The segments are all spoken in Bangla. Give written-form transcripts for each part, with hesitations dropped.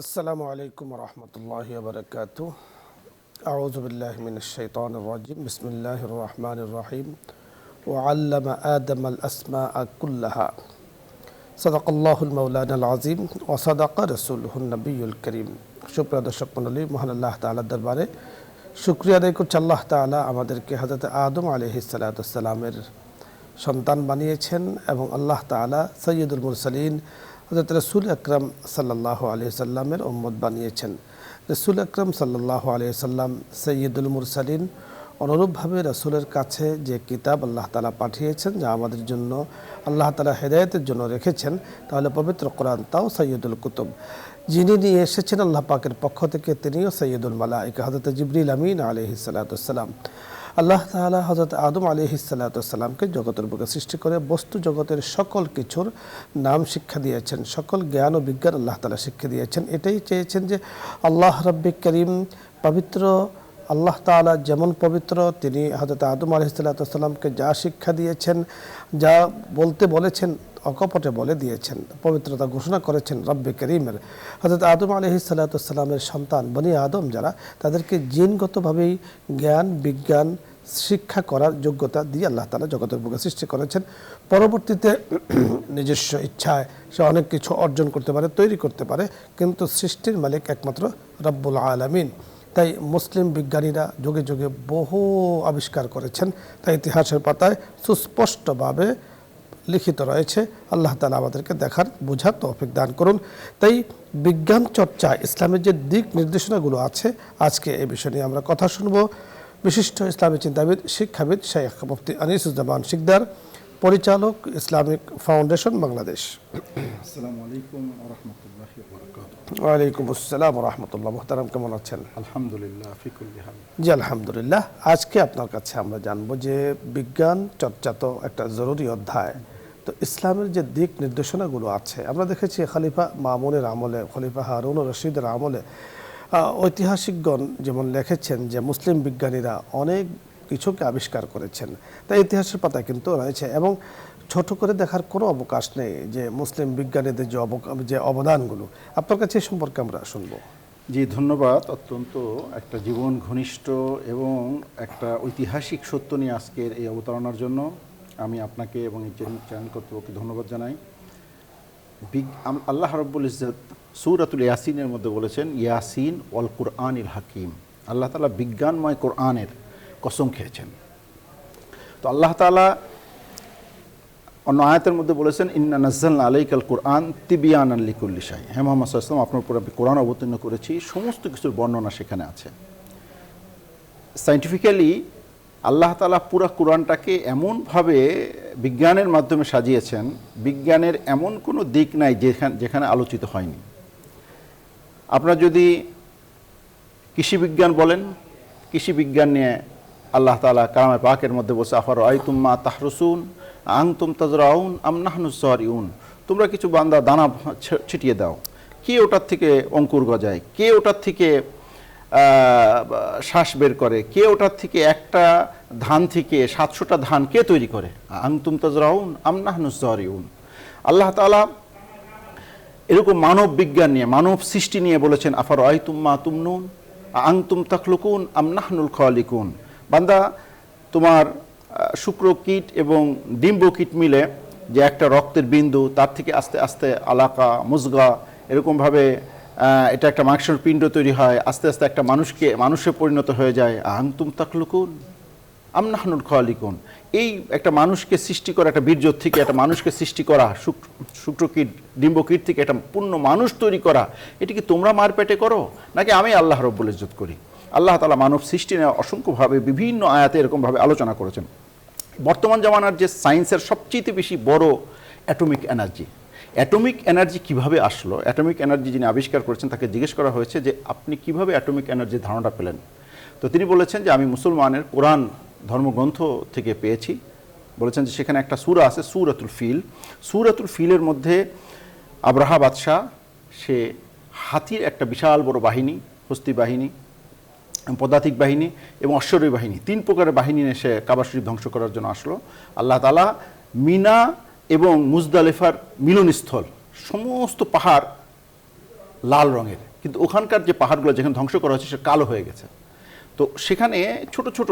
আসসালামু আলাইকুম রহমতুল্লাহি ওয়া বারাকাতুহু। আউযু বিল্লাহি মিনাশ শাইতানির রাজিম। বিসমিল্লাহির রহমানির রহিম। ওয়া আল্লামা আদামাল আসমাআ কুল্লাহা। সাদাকাল্লাহুল মাওলানাল আযীম ওয়া সাদাকা রাসূলুহুন নবিয়্যুল কারীম। সুপ্রিয় দর্শক মণ্ডলী, মহান আল্লাহ তাআলার দরবারে শুকরিয়া আদায় করছি। আল্লাহ তাআলা আমাদেরকে হযরত আদম আলাইহিস সালাতু ওয়াস সালামের সন্তান বানিয়েছেন এবং আল্লাহ তাআলা সাইয়্যিদুল মুরসালিন হযরত রাসূল আকরাম সাল্লাল্লাহু আলাইহি সাল্লামের উম্মত বানিয়েছেন। রাসূল আকরাম সাল্লাল্লাহু আলাইহি সাল্লাম সাইয়্যিদুল মুরসালিন। অনুরূপভাবে রাসূলের কাছে যে কিতাব আল্লাহ তাআলা পাঠিয়েছেন, যা আমাদের জন্য আল্লাহ তাআলা হেদায়েতের জন্য রেখেছেন, তাহলে পবিত্র কোরআন, তাও সাইয়্যিদুল কুতুব। যিনি নিয়ে এসেছেন আল্লাহ পাকের পক্ষ থেকে, তিনিও সাইয়্যিদুল মালায়েকা হযরত জিবরিল আমিন আলাইহিস সালাতু ওয়াস সালাম। আল্লাহ তাআলা হযরত আদম আলাইহিস সালাতু ওয়াস সালামকে জগতের বুকে সৃষ্টি করে বস্তু জগতের সকল কিছুর নাম শিক্ষা দিয়েছেন, সকল জ্ঞান ও বিজ্ঞান আল্লাহ তাআলা শিক্ষা দিয়েছেন। এটাই চেয়েছেন যে আল্লাহ রাব্বি করিম পবিত্র, আল্লাহ তাআলা যেমন পবিত্র, তিনি হযরত আদম আলাইহিস সালাতু ওয়াস সালামকে যা শিক্ষা দিয়েছেন, যা বলতে বলেছেন, অকপটে বলে দিয়েছেন, পবিত্রতা ঘোষণা করেছেন রব্বে করিমের। হযরত আদম আলাইহিস সালাতু ওয়াস সালামের সন্তান বনি আদম যারা, তাদেরকে জিনগতভাবেই জ্ঞান বিজ্ঞান শিক্ষা করার যোগ্যতা দিয়ে আল্লাহ তাআলা জগতের বুকে সৃষ্টি করেছেন। পরবর্তীতে নিজস্ব ইচ্ছায় সে অনেক কিছু অর্জন করতে পারে, তৈরি করতে পারে, কিন্তু সৃষ্টির মালিক একমাত্র রব্বুল আলামিন। তাই মুসলিম বিজ্ঞানীরা যুগে যুগে বহু আবিষ্কার করেছেন, তাই ইতিহাসের পাতায় সুস্পষ্টভাবে লিখিত রয়েছে। আল্লাহ তাআলা আমাদেরকে দেখার বোঝার তৌফিক দান করুন। তাই বিজ্ঞান চর্চা, ইসলামের যে দিক নির্দেশনাগুলো আছে, আজকে এই বিষয় নিয়ে আমরা কথা শুনব। বিশিষ্ট ইসলামী চিন্তাবিদ, শিক্ষাবিদ শেখ মুফতি আনিসুজ্জামান শিকদার, পরিচালক ইসলামিক ফাউন্ডেশন বাংলাদেশ। আসসালামু আলাইকুম ওয়া রাহমাতুল্লাহি ওয়া বারাকাতুহু। ওয়ালাইকুম আসসালাম ওয়া রাহমাতুল্লাহ। মুহতারাম, কেমন আছেন? আলহামদুলিল্লাহ, ফি কুল্লি হাল। জি আলহামদুলিল্লাহ। আজকে আপনার কাছে আমরা জানবো যে বিজ্ঞান চর্চা তো একটা জরুরি অধ্যায়, তো ইসলামের যে দিক নির্দেশনাগুলো আছে, আমরা দেখেছি খলিফা মামুনের আমলে, খলিফা হারুন ও রশিদের আমলে ঐতিহাসিকগণ যেমন লিখেছেন যে মুসলিম বিজ্ঞানীরা অনেক কিছুকে আবিষ্কার করেছেন। তাই ইতিহাসের পাতায় কিন্তু রয়েছে এবং ছোট করে দেখার কোনো অবকাশ নেই যে মুসলিম বিজ্ঞানীদের যে অবদানগুলো। আপনার কাছে এ সম্পর্কে আমরা শুনবো। জি, ধন্যবাদ। অত্যন্ত একটা জীবন ঘনিষ্ঠ এবং একটা ঐতিহাসিক সত্য নিয়ে আজকের এই অবতারণার জন্য আমি আপনাকে এবং এই চ্যানেল কর্তৃপক্ষকে ধন্যবাদ জানাই। আল্লাহ রাব্বুল ইজ্জত সূরাতুল ইয়াসিনের মধ্যে বলেছেন, ইয়াসিন ওয়াল কুরআনিল হাকিম। আল্লাহ তাআলা বিজ্ঞানময় কোরআনের কসম খেয়েছেন। তো আল্লাহ তাআলা অন্য আয়াতের মধ্যে বলেছেন, ইন্না নাজ্জালনা আলাইকাল কুরআন তিবিয়ানান লিকুল্লি শাই। হে মুহাম্মদ সাল্লাল্লাহু আলাইহি ওয়াসাল্লাম, আপনার উপর আমি কোরআন অবতীর্ণ করেছি, সমস্ত কিছুর বর্ণনা সেখানে আছে। সায়েন্টিফিক্যালি আল্লাহ তাআলা পুরা কোরআনটাকে এমনভাবে বিজ্ঞানের মাধ্যমে সাজিয়েছেন, বিজ্ঞানের এমন কোনো দিক নাই যেখানে আলোচিত হয়নি। আপনার যদি কৃষি বিজ্ঞান বলেন, কৃষি বিজ্ঞান নিয়ে আল্লাহ তাআলা কালামে পাকের মধ্যে বলছে, আফারাআইতুম মা তাহরুসুন আনতুম তাজরাউন আম নাহনুস যারিউন। তোমরা কিছু বান্দা দানা ছিটিয়ে দাও, কে ওটার থেকে অঙ্কুর গজায়, কে ওটার থেকে শ্বাস বের করে, কে ওটার থেকে একটা ধান থেকে 700টা ধান কে তৈরি করে? আনতুম তাজরাউন আম নাহনুস যারিউন। আল্লাহ তাআলা এরকম মানব বিজ্ঞান নিয়ে, মানব সৃষ্টি নিয়ে বলেছেন, আফারাআইতুম মা তুমনুন আনতুম তাখলুকুন আম নাহনুল খালিকুন। বান্দা, তোমার শুক্র কীট এবং ডিম্ব কীট মিলে যে একটা রক্তের বিন্দু, তার থেকে আস্তে আস্তে আলাকা মুজগা এরকমভাবে এটা একটা মাংসের পিণ্ড তৈরি হয়, আস্তে আস্তে একটা মানুষে পরিণত হয়ে যায়। আনতুম তাখলুকুন আম নাহনুল খালিকুন। এই একটা মানুষকে সৃষ্টি করা, একটা বীর্য থেকে একটা মানুষকে সৃষ্টি করা, শুক্র কীট ডিম্ব কীট থেকে একটা পূর্ণ মানুষ তৈরি করা, এটি কি তোমরা মার পেটে করো নাকি আমি আল্লাহ রাব্বুল ইজ্জত করি? আল্লাহ তাআলা মানব সৃষ্টি নিয়ে অসংখ্যভাবে বিভিন্ন আয়াতে এরকমভাবে আলোচনা করেছেন। বর্তমান জামানার যে সায়েন্সের সবচেয়ে বেশি বড় অ্যাটমিক এনার্জি, অ্যাটমিক এনার্জি কিভাবে আসলো, অ্যাটমিক এনার্জি যিনি আবিষ্কার করেছেন তাকে জিজ্ঞেস করা হয়েছে যে আপনি কিভাবে অ্যাটমিক এনার্জির ধারণাটা পেলেন? তো তিনি বলেছেন যে আমি মুসলমানের কোরআন ধর্মগ্রন্থ থেকে পেয়েছি। বলেছেন যে সেখানে একটা সূরা আছে, সূরাতুল ফিল। সূরাতুল ফিলের মধ্যে আব্রাহা বাদশাহ, সে হাতির একটা বিশাল বড় বাহিনী, হস্তি বাহিনী, পদাতিক বাহিনী এবং অশ্বরী বাহিনী, 3 প্রকারের বাহিনী নিয়ে সে কাবা শরীফ ধ্বংস করার জন্য আসলো। আল্লাহ তাআলা মিনা এবং মুজদালিফার মিলনস্থল, সমস্ত পাহাড় লাল রঙের, কিন্তু ওখানকার যে পাহাড়গুলো যেখানে ধ্বংস করা হচ্ছে সে কালো হয়ে গেছে। তো সেখানে ছোট ছোট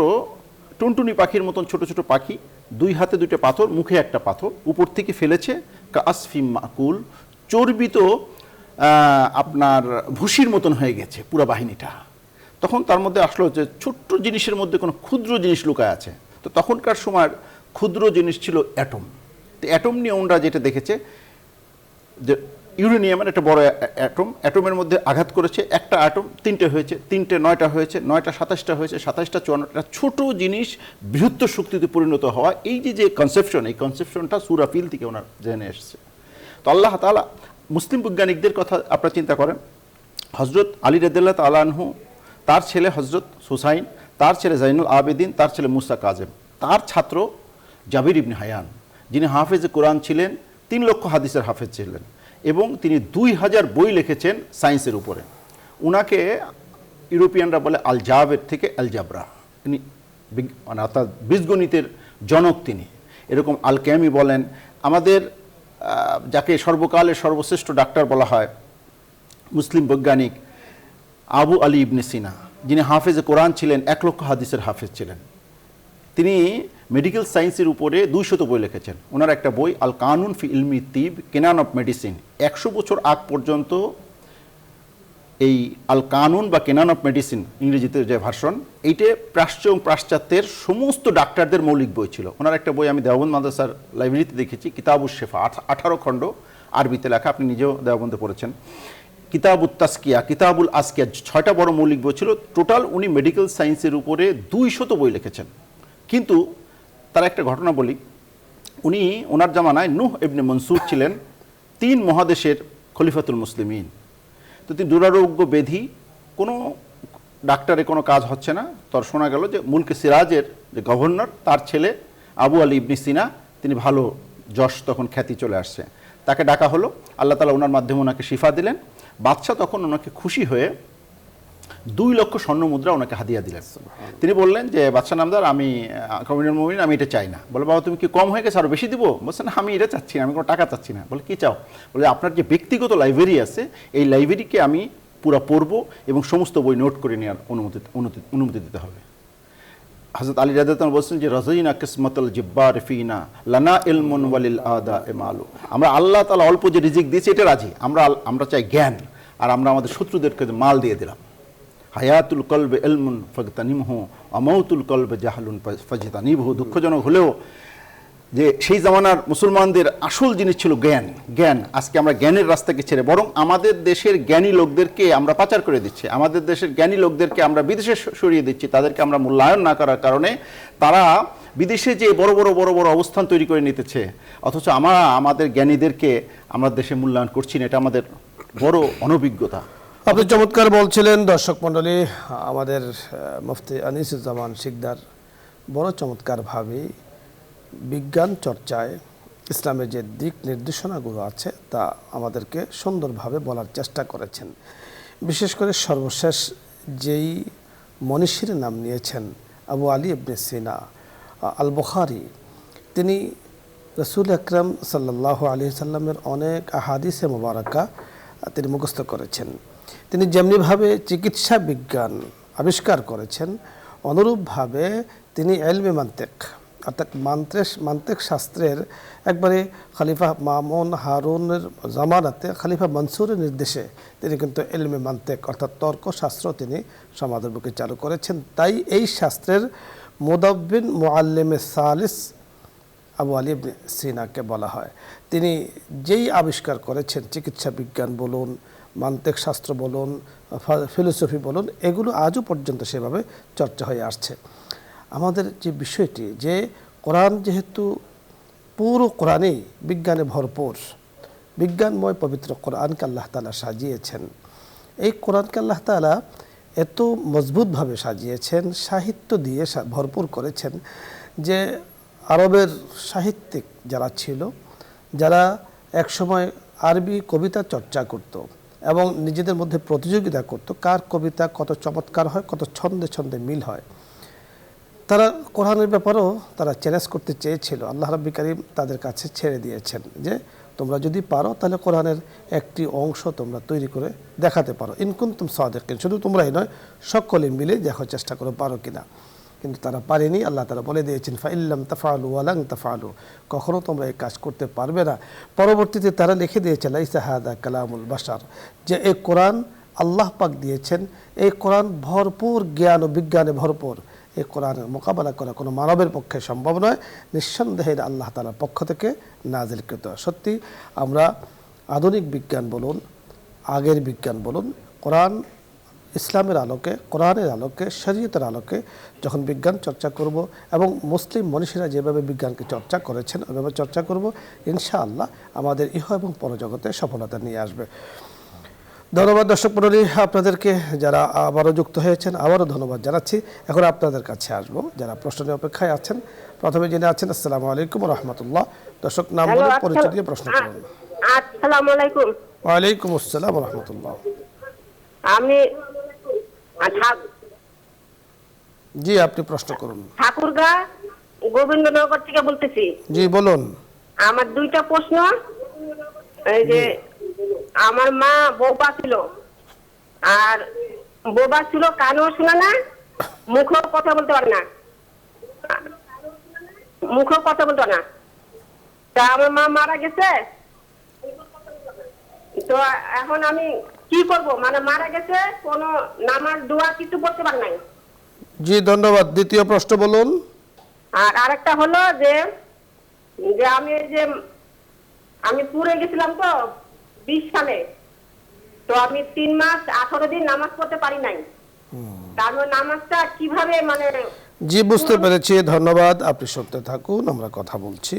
টুনটুনি পাখির মতন ছোট ছোট পাখি, 2 হাতে 2টা পাথর, মুখে একটা পাথর, উপর থেকে ফেলেছে কাসফিম মাকুল, চর্বিত আপনার ভুসির মতন হয়ে গেছে পুরো বাহিনীটা। তখন তার মধ্যে আসলো যে ছোট্ট জিনিসের মধ্যে কোনো ক্ষুদ্র জিনিস লুকায় আছে। তো তখনকার সময় ক্ষুদ্র জিনিস ছিল অ্যাটম। তো অ্যাটম নিয়ে ওনরা যেটা দেখেছে যে ইউরেনিয়ামের একটা বড় অ্যাটম, অ্যাটমের মধ্যে আঘাত করেছে, একটা অ্যাটম 3টে হয়েছে, 3টে 9টা হয়েছে, 9টা 27টা হয়েছে, 27টা 54টা, ছোট জিনিস বৃহত্তর শক্তিতে পরিণত হওয়া, এই যে কনসেপশন, এই কনসেপশনটা সূরা ফিল থেকে ওনার জেনে এসেছে। তো আল্লাহ তাআলা মুসলিম বৈজ্ঞানিকদের কথা আপনারা চিন্তা করেন, হজরত আলী রাদিয়াল্লাহু তাআলা আনহু, তার ছেলে হজরত হুসাইন, তার ছেলে জাইনুল আবেদিন, তার ছেলে মুসা কাজেম, তার ছাত্র জাবির ইবনে হায়ান, যিনি হাফেজে কোরআন ছিলেন, 3 লক্ষ হাদিসের হাফেজ ছিলেন এবং তিনি 2000 বই লিখেছেন সায়েন্সের উপরে। উনাকে ইউরোপিয়ানরা বলে আল জাবের থেকে আল জাবরা, তিনি মানে অর্থাৎ বীজগণিতের জনক তিনি। এরকম আল ক্যামি বলেন, আমাদের যাকে সর্বকালের সর্বশ্রেষ্ঠ ডাক্তার বলা হয়, মুসলিম বৈজ্ঞানিক আবু আলী ইবনে সিনা, যিনি হাফেজে কোরআন ছিলেন, 1 লক্ষ হাদিসের হাফেজ ছিলেন, তিনি মেডিকেল সায়েন্সের উপরে 200 বই লিখেছেন। ওনার একটা বই আল কানুন ফি ইলমি তিব কেনান অফ মেডিসিন, 100 বছর আগ পর্যন্ত এই আল কানুন বা কেনান অফ মেডিসিন ইংরেজিতে যে ভার্সন, এইটা প্রাচ্য এবং পাশ্চাত্যের সমস্ত ডাক্তারদের মৌলিক বই ছিল। ওনার একটা বই আমি দেওবন্দ মাদ্রাসার লাইব্রেরিতে দেখেছি, কিতাবুশ শেফা, 18 খণ্ড, আরবিতে লেখা, আপনি নিজেও দেওবন্দে পড়েছেন। কিতাবুত তাসকিয়া, কিতাবুল আসকিয়া, 6টা বড় মৌলিক বই ছিল। টোটাল উনি মেডিকেল সায়েন্সের উপরে 200 বই লিখেছেন। কিন্তু তার একটা ঘটনা বলি, উনি ওনার জামানায় নূহ ইবনে মনসুর ছিলেন 3 মহাদেশের খলিফাতুল মুসলিমিন। তো তিনি দুরারোগ্য ব্যাধি, কোনো ডাক্তারে কোনো কাজ হচ্ছে না, তার শোনা গেল যে মুলকে সিরাজের যে গভর্নর, তার ছেলে আবু আলী ইবনে সিনা, তিনি ভালো যশ তখন খ্যাতি চলে আসছে, তাকে ডাকা হলো। আল্লাহ তাআলা ওনার মাধ্যমে ওনাকে শিফা দিলেন। বাদশাহ তখন ওনাকে খুশি হয়ে 2 লক্ষ স্বর্ণ মুদ্রা ওনাকে হাদিয়া দিলেন। তিনি বললেন যে বাদশাহ নামদার, আমি আমিরুল মুমিনিন, আমি এটা চাই না। বলে বাবা তুমি কি কম হয়ে গেছে, আরও বেশি দিব? বলছেন আমি এটা চাচ্ছি না, আমি কোনো টাকা চাচ্ছি না। বলে কি চাও? বলে আপনার যে ব্যক্তিগত লাইব্রেরি আছে, এই লাইব্রেরিকে আমি পুরা পড়বো এবং সমস্ত বই নোট করে নেওয়ার অনুমতি দিতে হবে। হযরত আলী রাদিয়াল্লাহু আনহু বলছেন যে রাযাইনা কিসমাতাল জিব্বার ফিনা লানা ইলমুন ওয়ালিল আদা ইমালু, আমরা আল্লাহ তাআলা অল্প যে রিজিক দিয়েছে এটা রাজি, আমরা চাই জ্ঞান, আর আমরা আমাদের শত্রুদেরকে মাল দিয়ে দিলাম। হায়াতুল কলবে ইলমুন ফাগতানিমহু আমাউতুল কলবে জাহলুন ফাজতানিবহু, দুঃখজনক হলেও যে সেই জামানার মুসলমানদের আসল জিনিস ছিল জ্ঞান। আজকে আমরা জ্ঞানের রাস্তাকে ছেড়ে বরং আমাদের দেশের জ্ঞানী লোকদেরকে আমরা পাচার করে দিচ্ছি, আমাদের দেশের জ্ঞানী লোকদেরকে আমরা বিদেশে সরিয়ে দিচ্ছি। তাদেরকে আমরা মূল্যায়ন না করার কারণে তারা বিদেশে যে বড় বড় অবস্থান তৈরি করে নিতেছে, অথচ আমাদের জ্ঞানীদেরকে আমরা দেশে মূল্যায়ন করছি না। এটা আমাদের বড় অনভিজ্ঞতা। আপনি চমৎকার বলছিলেন। দর্শক মণ্ডলী, আমাদের মুফতি আনিসুজ্জামান শিকদার বড় চমৎকারভাবে বিজ্ঞান চর্চায় ইসলামের যে দিক নির্দেশনাগুলো আছে তা আমাদেরকে সুন্দরভাবে বলার চেষ্টা করেছেন। বিশেষ করে সর্বশেষ যেই মনীষীর নাম নিয়েছেন আবু আলী ইবনে সিনা আল বুখারী, তিনি রাসূল আকরাম সাল্লাল্লাহু আলাইহি সাল্লামের অনেক আহাদিসে মুবারাকা তিনি মুখস্থ করেছেন। তিনি যেমনিভাবে চিকিৎসা বিজ্ঞান আবিষ্কার করেছেন, অনুরূপভাবে তিনি ইলমে মান্তিক অর্থাৎ মান্তিক শাস্ত্রের একবারে খলিফা মামুন হারুনের জামানাতে খলিফা মনসুরের নির্দেশে তিনি কিন্তু ইলমে মান্তিক অর্থাৎ তর্কশাস্ত্র তিনি সমাজের বুকে চালু করেছেন। তাই এই শাস্ত্রের মুদাব্বিন মুআল্লিমে সালিস আবু আলী ইবনে সিনাকে বলা হয়। তিনি যেই আবিষ্কার করেছেন, চিকিৎসা বিজ্ঞান বলুন, মান্তিক শাস্ত্র বলুন, ফিলোসফি বলুন, এগুলো আজও পর্যন্ত সেভাবে চর্চা হয়ে আসছে। আমাদের যে বিষয়টি যে কোরআন যেহেতু পুরো কোরআনেই বিজ্ঞানে ভরপুর, বিজ্ঞানময় পবিত্র কোরআনকে আল্লাহ তাআলা সাজিয়েছেন। এই কোরআনকে আল্লাহ তাআলা এত মজবুতভাবে সাজিয়েছেন, সাহিত্য দিয়ে ভরপুর করেছেন যে আরবের সাহিত্যিক যারা ছিল, যারা একসময় আরবি কবিতা চর্চা করত এবং নিজেদের মধ্যে প্রতিযোগিতা করত কার কবিতা কত চমৎকার হয়, কত ছন্দে ছন্দে মিল হয়, তারা কোরআনের ব্যাপারেও তারা চ্যালেঞ্জ করতে চেয়েছিল। আল্লাহ রাব্বুল কারীম তাদের কাছে ছেড়ে দিয়েছেন যে তোমরা যদি পারো তাহলে কোরআনের একটি অংশ তোমরা তৈরি করে দেখাতে পারো, ইনকুন্তুম সাদিকিন, শুধু তোমরাই নয় সকলে মিলে দেখার চেষ্টা করো পারো কিনা। কিন্তু তারা পারেনি। আল্লাহ তাআলা বলে দিয়েছেন ফাইল্লাম তাফআলু ওয়া লান তাফআলু, কখনো তোমরা এই কাজ করতে পারবে না। পরবর্তীতে তারা লিখে দিয়েছে লাইসা হাদা কালামুল বাশার, যে এই কোরআন আল্লাহ পাক দিয়েছেন, এই কোরআন ভরপুর জ্ঞান ও বিজ্ঞানে ভরপুর, এই কোরআনের মোকাবেলা করা কোনো মানবের পক্ষে সম্ভব নয়, নিঃসন্দেহে এটা আল্লাহ তাআলার পক্ষ থেকে নাজিলকৃত। সত্যি আমরা আধুনিক বিজ্ঞান বলুন, আগের বিজ্ঞান বলুন, কোরআন ইসলামের আলোকে, কোরআনের আলোকে, শরীয়তের আলোকে যখন বিজ্ঞান চর্চা করব এবং মুসলিম মনীষীরা যেভাবে বিজ্ঞানকে চর্চা করেছেন ওইভাবে চর্চা করব, ইনশাআল্লাহ আমাদের ইহ এবং পরজগতে সফলতা নিয়ে আসবে। ধন্যবাদ দর্শক মণ্ডলী, আপনাদেরকে যারা আবারও যুক্ত হয়েছেন আবারও ধন্যবাদ জানাচ্ছি। এখন আপনাদের কাছে আসবো যারা প্রশ্ন নিয়ে অপেক্ষায় আছেন। প্রথমে জেনে আছেন আসসালামু আলাইকুম রহমতুল্লাহ। দর্শক নাম বলে পরিচয় দিয়ে প্রশ্ন করুন। আসসালামু আলাইকুম। ওয়ালাইকুম আসসালাম রহমতুল্লাহ। আমি জি আপনি প্রশ্ন করুন। ঠাকুরগাঁ গোবিন্দনগর থেকে বলতেছি। জি বলুন। আমার দুইটা প্রশ্ন। এই যে আমার মা বোবা ছিল, আর বোবা ছিল, কানেও শোনে না, মুখেও কথা বলতে পারে না, মুখেও কথা বলতে পারে না। তা আমার মা মারা গেছে, তো এখন আমি কি করব? মানে মারা গেছে, কোনো নামাজ দোয়া কিছু পড়তে পারে নাই। জি ধন্যবাদ। দ্বিতীয় প্রশ্ন বলুন। আর আরেকটা হলো যে যে আমি পুরে গেছিলাম তো 20 সালে, তো আমি 3 মাস 18 দিন নামাজ পড়তে পারি নাই। তারপর নামাজটা কিভাবে মানে? জি বুঝতে পেরেছি, ধন্যবাদ। আপনি শুনতে থাকুন, আমরা কথা বলছি।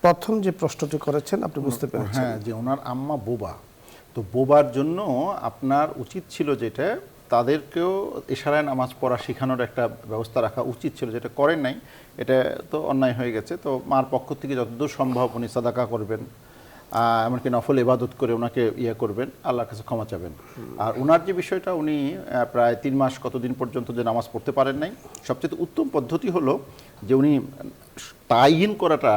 প্রথম যে প্রশ্নটি করেছেন আপনি বুঝতে পেরেছেন। হ্যাঁ, যে ওনার আম্মা বোবা, তো বোবার জন্য আপনার উচিত ছিল যেটা, তাদেরকেও ইশারায় নামাজ পড়া শেখানোর একটা ব্যবস্থা রাখা উচিত ছিল, যেটা করেন নাই। এটা তো অন্যায় হয়ে গেছে। তো মার পক্ষ থেকে যতদূর সম্ভব উনি সাদাকা করবেন, এমনকি নফল ইবাদত করে ওনাকে করবেন, আল্লাহর কাছে ক্ষমা চাবেন। আর ওনার যে বিষয়টা, উনি প্রায় 3 মাস কতদিন পর্যন্ত যে নামাজ পড়তে পারেন নাই, সবচেয়ে উত্তম পদ্ধতি হলো যে উনি তাইয়িন করাটা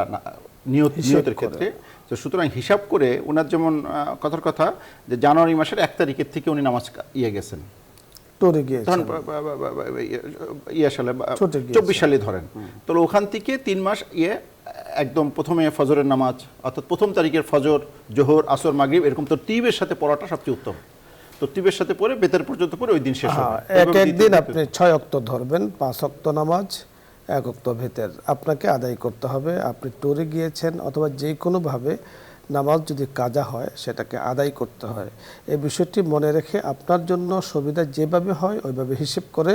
নিয়তের ক্ষেত্রে। তো সুতরাং হিসাব করে ওনার যেমন কথার কথা যে জানুয়ারি মাসের 1 তারিখের থেকে উনি নামাজ গেছেন, টরে গিয়েছেন, সালে 24 সালে ধরেন, তো ওখান থেকে 3 মাস একদম প্রথমে ফজরের নামাজ, অর্থাৎ 1 তারিখের ফজর, জোহর, আসর, মাগরিব এরকম তরতিবের সাথে পড়াটা সবচেয়ে উত্তম। তরতিবের সাথে পড়ে বেতের পর্যন্ত পড়ে ওই দিন শেষ হবে। একদিন আপনি 6 ওয়াক্ত ধরবেন, 5 ওয়াক্ত নামাজ, 1 ওয়াক্ত ভেতর আপনাকে আদায় করতে হবে। আপনি টরে গিয়েছেন অথবা যে কোনোভাবে নামাজ যদি কাজা হয় সেটাকে আদায় করতে হয়। এই বিষয়টি মনে রেখে আপনার জন্য সুবিধা যেভাবে হয় ওইভাবে হিসেব করে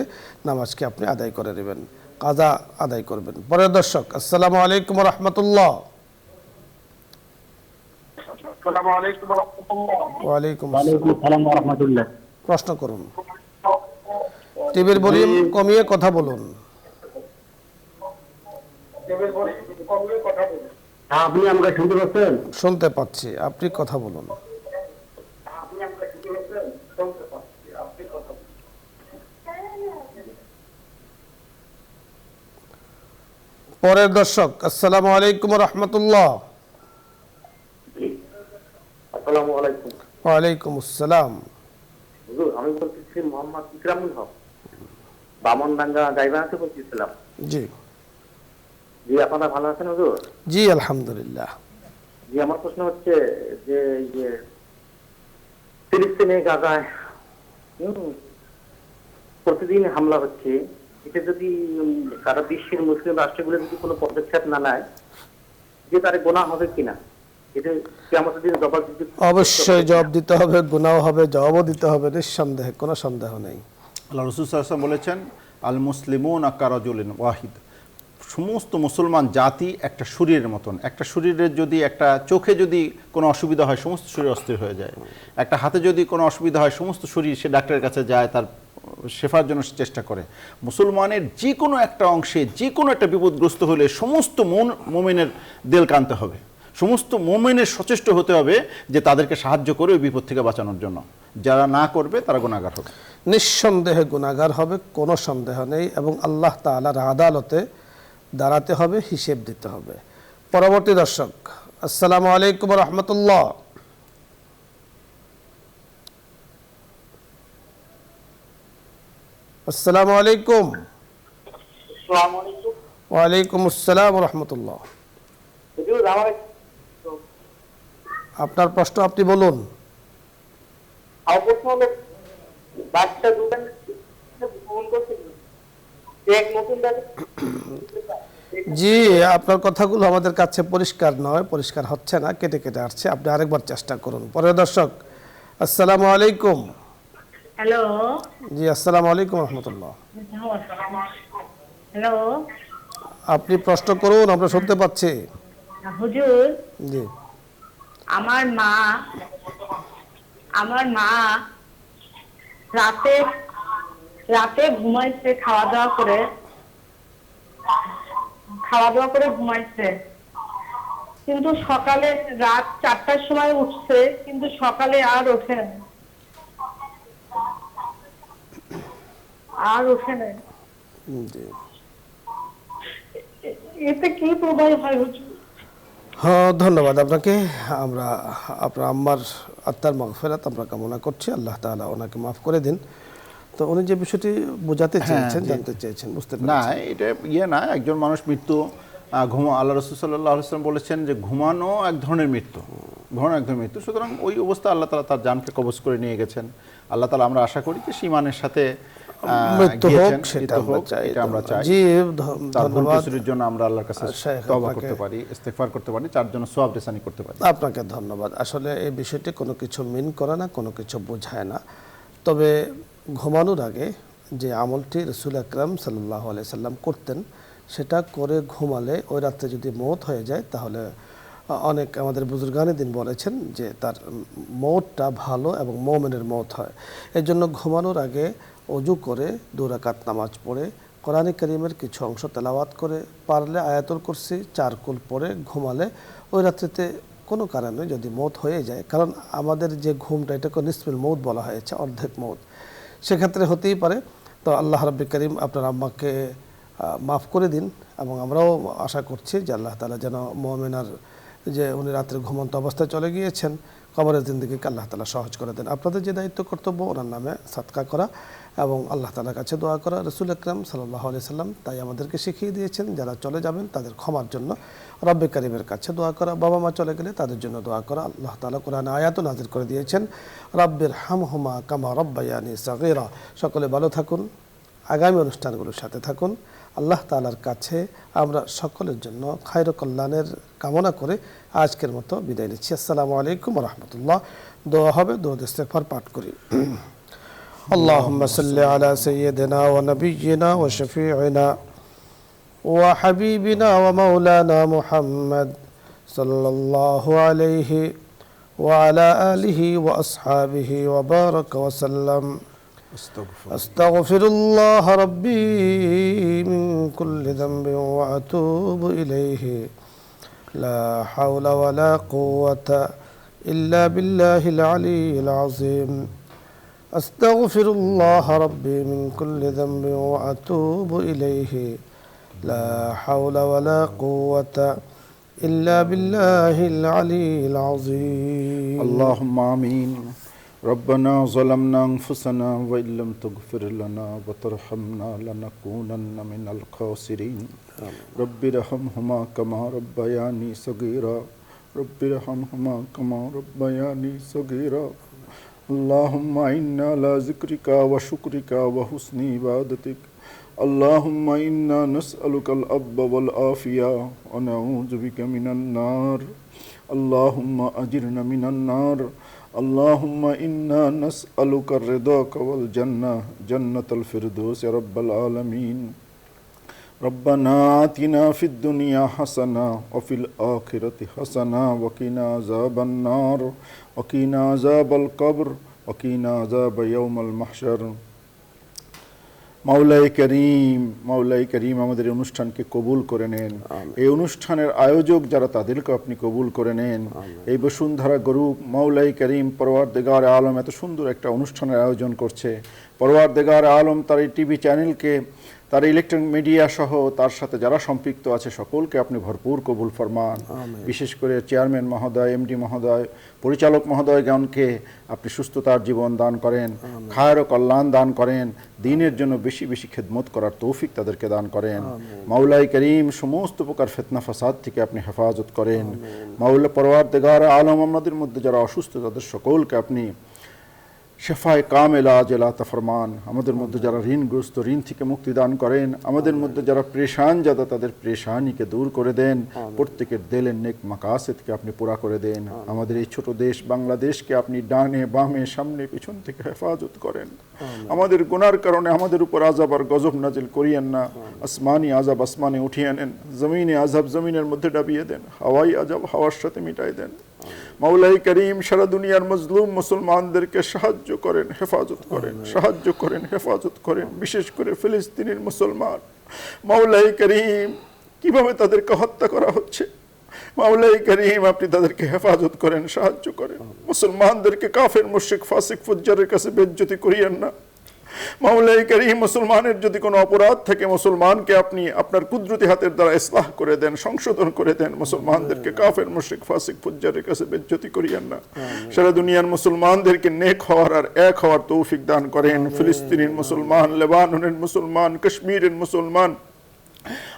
নামাজকে আপনি আদায় করে নেবেন, কাজা আদায় করবেন। পরের দর্শক আসসালামু আলাইকুম রহমতুল্লাহ। ওয়ালাইকুম আসসালাম রাহমাতুল্লাহ। প্রশ্ন করুন। টিভির ভলিউম কমিয়ে কথা বলুন। আপনি আমাকে শুনতে পাচ্ছেন? শুনতে পাচ্ছি, আপনি কথা বলুন। পরের দর্শক আসসালামু আলাইকুম রহমতুল্লাহ। আসসালামু আলাইকুম। ওয়ালাইকুম আসসালাম। হুজুর, আমি বলতেছি মোহাম্মদ ইকরামুল হক, বামনডাঙ্গা গাইবান্ধা বলতেছিলাম। জি জি, আপনারা ভালো আছেন হুজুর? জি আলহামদুলিল্লাহ। জি, আমার প্রশ্ন হচ্ছে যে ফিলিস্তিনে গাজায় প্রতিদিন হামলা হচ্ছে, এটা যদি সারা বিশ্বের মুসলিম রাষ্ট্রগুলো যদি কোনো পদক্ষেপ না নেয়, যে তার গুনাহ হবে কিনা, এটা কিয়ামতের দিনে জবাব দিতে অবশ্যই জবাব দিতে হবে, গুনাহ হবে, জবাবও দিতে হবে, নিঃসন্দেহে, কোনো সন্দেহ নেই। আল্লাহ রাসূল সাল্লাল্লাহু আলাইহি ওয়াসাল্লাম বলেছেন আল মুসলিমুনা কারাজুলিন ওয়াহিদ, সমস্ত মুসলমান জাতি একটা শরীরের মতন। একটা শরীরের যদি একটা চোখে যদি কোনো অসুবিধা হয় সমস্ত শরীর অস্থির হয়ে যায়, একটা হাতে যদি কোনো অসুবিধা হয় সমস্ত শরীর সে ডাক্তারের কাছে যায়, তার শেফার জন্য চেষ্টা করে। মুসলমানের যে কোনো একটা অংশে যে কোনো একটা বিপদগ্রস্ত হলে সমস্ত মোমেনের দেল কানতে হবে, সমস্ত মোমেনের সচেষ্ট হতে হবে যে তাদেরকে সাহায্য করে ওই বিপদ থেকে বাঁচানোর জন্য। যারা না করবে তারা গুনাহগার হবে, নিঃসন্দেহে গুনাহগার হবে, কোনো সন্দেহ নেই। এবং আল্লাহ তাআলার আদালতে দাঁড়াতে হবে, হিসেব দিতে হবে। পরবর্তী দর্শক আসসালামু আলাইকুম রহমতুল্লাহ। আসসালামু আলাইকুম। আসসালামু আলাইকুম। ওয়ালাইকুম আসসালাম রহমতুল্লাহ। হুজুর, আমার আপনার প্রশ্ন আপনি বলুন। প্রশ্ন হলো, বাচ্চা দোকান ফোন করছে, এক নতুন জি, আপনার কথাগুলো আমাদের কাছে পরিষ্কার নয়, পরিষ্কার হচ্ছে না, কেটে কেটে আসছে। আপনি আরেকবার চেষ্টা করুন। পরে দর্শক, আসসালামু আলাইকুম। হ্যালো। জি, আসসালামু আলাইকুম রহমতুল্লাহ। হ্যালো আপনি প্রশ্ন করুন, আমরা শুনতে পাচ্ছি। হুজুর, জি। আমার মা রাতে রাতে ঘুমাইছে, খাওয়া দাওয়া করে ঘুমাইছে, কিন্তু সকালে রাত 4টার সময় উঠছে, কিন্তু সকালে আর ওঠে নাই। জি। এতে কি প্রভাব হয় হুজুর? হ্যাঁ, ধন্যবাদ আপনাকে। আমরা আপনার আম্মার আত্মার মাগফিরাত আমরা কামনা করছি। আল্লাহ তাআলা ওনাকে মাফ করে দিন। তো উনি যে বিষয়টি বোঝাতে চেয়েছেন, জানতে চেয়েছেন, বুঝতে না, পেরেছি। এটা না, একজন মানুষ মৃত্যু আল্লাহ রাসূল সাল্লাল্লাহু আলাইহি ওয়াসাল্লাম বলেছেন যে ঘুমানো এক ধরনের মৃত্যু, সুতরাং ওই অবস্থা আল্লাহ তাআলা তার জানকে কবজ করে নিয়ে গেছেন। আল্লাহ তাআলা আমরা আশা করি যে ঈমানের সাথে মৃত্যু হোক, গিয়েছেন, সেটা আমরা চাই। জি, তার ভুল ধন্যবাদ। কুসুরির জন্য আমরা আল্লাহর কাছে তওবা করতে পারি, ইস্তেগফার করতে পারি, তার জন্য সওয়াব রেসানি করতে পারি। আপনাকে ধন্যবাদ। আসলে এই বিষয়টি কোনো কিছু মিন করে না, কোনো কিছু বোঝায় না। তবে ঘুমানোর আগে যে আমলটি রাসূল আকরাম সাল্লাল্লাহু আলাইহি সাল্লাম করতেন, সেটা করে ঘুমালে ওই রাতে যদি মওত হয়ে যায়, তাহলে অনেক আমাদের বুজুর্গানে দিন বলেছেন যে তার মওতটা ভালো এবং মুমিনের মওত হয়। এর জন্য ঘুমানোর আগে ওযু করে 2 রাকাত নামাজ পড়ে কোরআনে কারীমের কিছু অংশ তেলাওয়াত করে, পারলে আয়াতুল কুরসি 4 কুল পড়ে ঘুমালে ওই রাত্রিতে কোনো কারণে যদি মওত হয়ে যায়, কারণ আমাদের যে ঘুমটা এটাকে নিসফুল মওত বলা হয়েছে, অর্ধেক মওত, সেক্ষেত্রে হতেই পারে। তো আল্লাহ রাব্বুল কারীম আপনার আম্মাকে মাফ করে দিন, এবং আমরাও আশা করছি যে আল্লাহ তাআলা যেন মুমিনার যে উনি রাত্রে ঘুমন্ত অবস্থায় চলে গিয়েছেন, কবরের জিন্দেগিকে আল্লাহ তাআলা সহজ করে দেন। আপনাদের যে দায়িত্ব কর্তব্য ওনার নামে সাদকা করা এবং আল্লাহ তাআলার কাছে দোয়া করা। রাসূল আকরাম সাল্লাল্লাহু আলাইহি সাল্লাম তাই আমাদেরকে শিখিয়ে দিয়েছেন, যারা চলে যাবেন তাদের ক্ষমার জন্য রব্বে কারীমের কাছে দোয়া করা, বাবা মা চলে গেলে তাদের জন্য দোয়া করা। আল্লাহ তাআলা কোরআনে আয়াতও নাযিল করে দিয়েছেন, রাব্বির হামহুমা কামা রাব্বায়ানি সাগীরা। সকলে ভালো থাকুন, আগামী অনুষ্ঠানগুলোর সাথে থাকুন। আল্লাহ তাআলার কাছে আমরা সকলের জন্য খায়র কল্যাণের কামনা করে আজকের মতো বিদায় নিচ্ছি। আসসালামু আলাইকুম ওয়া রাহমাতুল্লাহ। দোয়া হবে, দরুদ ইস্তেগফার পাঠ করি। আল্লাহুম্মা সাল্লি আলা সাইয়্যিদিনা ওয়া নাবিয়্যিনা ওয়া শাফিঈনা ওয়া হাবিবিনা ওয়া মাওলানা মুহাম্মদ সাল্লাল্লাহু আলাইহি ওয়া আলা আলিহি ওয়া আসহাবিহি ওয়া বারাকা ওয়া সাল্লাম। أستغفر الله ربي من كل ذنب وأتوب إليه لا حول ولا قوة إلا بالله العلي العظيم أستغفر الله ربي من كل ذنب وأتوب إليه لا حول ولا قوة إلا بالله العلي العظيم اللهم آمين. ربنا ظلمنا أنفسنا وإن لم تغفر لنا وترحمنا لنكونن من الخاسرين. رب ارحمهما كما ربياني صغيرا. رب ارحمهما كما ربياني صغيرا. اللهم إنا على ذكرك وشكرك وحسن عبادتك. اللهم إنا نسألك العفو والعافية ونعوذ بك من النار. اللهم أجرنا من النار. اللهم إنا نسألك الرضاك والجنة جنة الفردوس يا رب العالمين. ربنا آتنا في الدنيا حسنة وفي الآخرة حسنة وقنا عذاب النار وقنا عذاب القبر وقنا عذاب يوم المحشر. মাওলাই করিম আমাদের অনুষ্ঠানকে কবুল করে নেন। এই অনুষ্ঠানের আয়োজক যারা, তাদেরকে আপনি কবুল করে নেন। এই বসুন্ধরা গ্রুপ, মাওলাই করিম, পরওয়ারদিগার আলম এত সুন্দর একটা অনুষ্ঠানের আয়োজন করছে। পরওয়ারদিগার আলম তার এই টিভি চ্যানেলকে তার ইলেকট্রনিক মিডিয়া সহ তার সাথে যারা সম্পৃক্ত আছে সকলকে আপনি ভরপুর কবুল ফরমান। বিশেষ করে চেয়ারম্যান মহোদয়, এমডি মহোদয়, পরিচালক মহোদয়গণকে আপনি সুস্থতার জীবন দান করেন, খায়ের ও কল্যাণ দান করেন, দ্বীনের জন্য বেশি বেশি খেদমত করার তৌফিক তাদেরকে দান করেন। মাওলাই করিম সমস্ত প্রকার ফিতনা ফাসাদ থেকে আপনি হেফাজত করেন। মাওলা পরওয়ারদিগার আলম আমাদের মধ্যে যারা অসুস্থ তাদের সকলকে আপনি শেফায়ে কামেলা আজেলা তা ফরমান। আমাদের মধ্যে যারা ঋণগ্রস্ত ঋণ থেকে মুক্তি দান করেন, আমাদের মধ্যে যারা পেরেশান যাদা তাদের পেরেশানিকে দূর করে দেন, প্রত্যেকের দিলের নেক মাকাসিদকে আপনি পুরা করে দেন। আমাদের এই ছোট দেশ বাংলাদেশকে আপনি ডানে বামে সামনে পিছন থেকে হেফাজত করেন। আমাদের গুনার কারণে আমাদের উপর আযাব আর গজব নাজিল করিয়েন না। আসমানি আযাব আসমানে উঠিয়ে আনেন, জমিনে আযাব জমিনের মধ্যে ডাবিয়ে দেন, হাওয়াই আযাব হাওয়ার সাথে মিটাই দেন। মাওলাই করিম সারা দুনিয়ার মজলুম মুসলমানদেরকে সাহায্য করেন, হেফাজত করেন, সাহায্য করেন, হেফাজত করেন। বিশেষ করে ফিলিস্তিনের মুসলমান মাওলাই করিম কিভাবে তাদেরকে হত্যা করা হচ্ছে, মাওলাই করিম আপনি তাদেরকে হেফাজত করেন, সাহায্য করেন। মুসলমানদেরকে কাফের মুশরিক ফাসিক ফুজ্জারের কাছে বেজ্জতি করিয়েন না। মাওলাই করিম মুসলমানের যদি কোনো অপরাধ থাকে মুসলমানকে আপনি আপনার কুদরতি হাতের দ্বারা ইসলাহ করে দেন, সংশোধন করে দেন। মুসলমানদেরকে কাফের মুশরিক ফাসিক ফুজ্জারের কাছে বেজ্জতি করিয়েন না। সারা দুনিয়ার মুসলমানদেরকে নেক হওয়ার আর এক হওয়ার তৌফিক দান করেন। ফিলিস্তিনের মুসলমান, লেবাননের মুসলমান, কাশ্মীরের মুসলমান,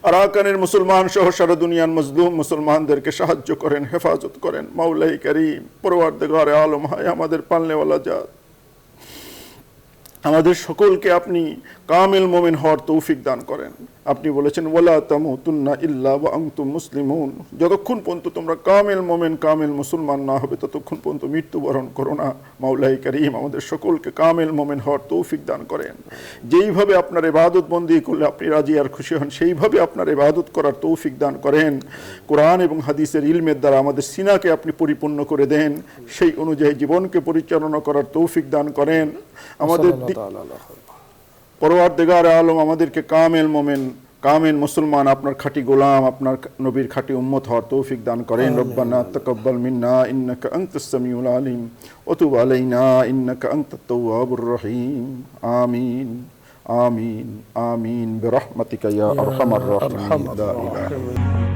আরাকানের মুসলমান সহ সারা দুনিয়ার মজলুম মুসলমানদেরকে সাহায্য করেন, হেফাজত করেন। মাওলাই করিম পরওয়ারদিগার আলম হয় আমাদের পালনেওয়ালা জাত, আমাদের সকলকে আপনি কামিল মুমিন হওয়ার তৌফিক দান করেন। আপনি বলেছেন ওয়ালা তামুতুন্না ইল্লা ওয়া আনতুম মুসলিমুন, যতক্ষণ পর্যন্ত তোমরা কামিল মুমিন কামিল মুসলমান না হবে ততক্ষণ পর্যন্ত মৃত্যুবরণ করো না। মাওলাই করিম আমাদের সকলকে কামিল মুমিন হওয়ার তৌফিক দান করেন। যেইভাবে আপনার ইবাদত বন্দি করলে আপনি রাজি আর খুশি হন সেইভাবে আপনার ইবাদত করার তৌফিক দান করেন। কোরআন এবং হাদিসের ইলমের দ্বারা আমাদের সিনাকে আপনি পরিপূর্ণ করে দেন, সেই অনুযায়ী জীবনকে পরিচালনা করার তৌফিক দান করেন। আমাদের পরওয়ারদিগার আলম আমাদেরকে কামেল মোমেন কামেল মুসলমান, আপনার খাঁটি গোলাম, আপনার নবীর খাঁটি উম্মত হওয়ার তৌফিক দান করেন। রব্বানা তাকাব্বাল মিন্না ইন্নাকা আনতাস সামিউল আলিম ওয়া তুব আলাইনা ইন্নাকা আনতাত তাওয়াবুর রহিম। আমিন আমিন আমিন বিরহমাতিকা ইয়া আরহামার রাহিমিন।